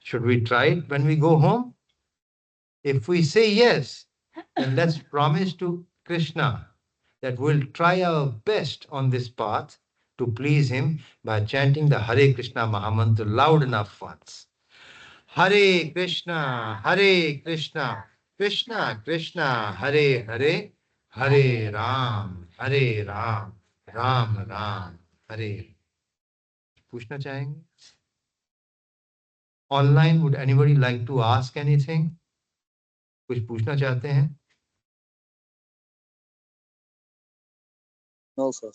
Speaker 1: Should we try it when we go home? If we say yes, then let's promise to Krishna that we'll try our best on this path to please him by chanting the Hare Krishna Mahamantra loud enough once. Hare Krishna, Krishna Krishna, Hare Hare, Hare Ram, Ram Ram, Hare. पूछना चाहेंगे? Online, would anybody like to ask anything? कुछ पूछना चाहते हैं?
Speaker 4: No, sir.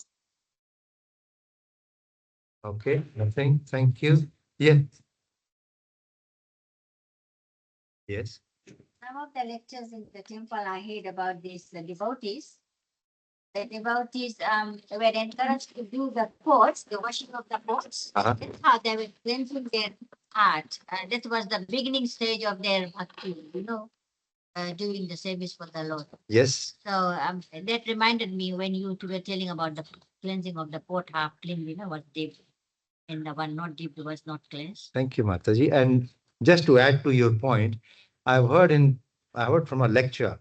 Speaker 1: Okay, nothing. Thank you. Yeah. Yes.
Speaker 2: Some of the lectures in the temple I heard about these devotees. The devotees were encouraged to do the pots, the washing of the pots.
Speaker 1: Uh-huh.
Speaker 2: That's how they were cleansing their heart. That was the beginning stage of their bhakti, doing the service for the Lord.
Speaker 1: Yes.
Speaker 2: So that reminded me when you were telling about the cleansing of the pot, half clean, was deep, and the one not deep was not cleansed.
Speaker 1: Thank you, Mataji. And just to add to your point, I heard from a lecture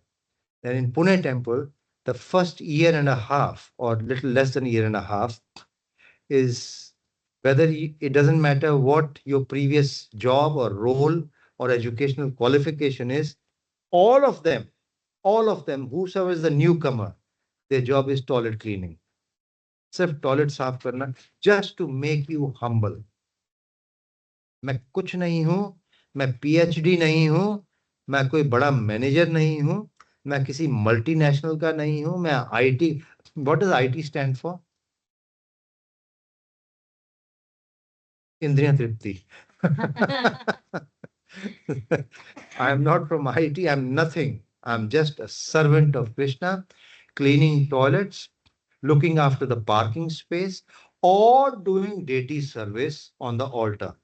Speaker 1: that in Pune temple, the first year and a half, or little less than a year and a half, is it doesn't matter what your previous job or role or educational qualification is, all of them, whosoever is the newcomer, their job is toilet cleaning. सिर्फ toilet साफ करना, just to make you humble. मैं कुछ नहीं हूं, मैं PhD नहीं हूं, मैं कोई बड़ा मैनेजर नहीं हूं, मैं किसी मल्टीनेशनल का नहीं हूं, मैं IT. What does IT stand for? इंद्रिय तृप्ति. I am not from IT. I'm nothing. I'm just a servant of Krishna, cleaning toilets, looking after the parking space, or doing deity service on the altar.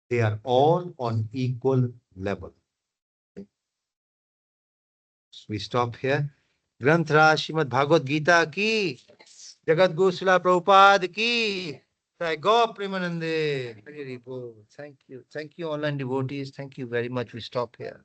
Speaker 1: They are all on equal level. We stop here. Granthra Srimad Bhagavad Gita ki, Jagat Guru Srila Prabhupada ki, Sai Go Premanande. Hari Bol. Thank you. Thank you, online devotees. Thank you very much. We stop here.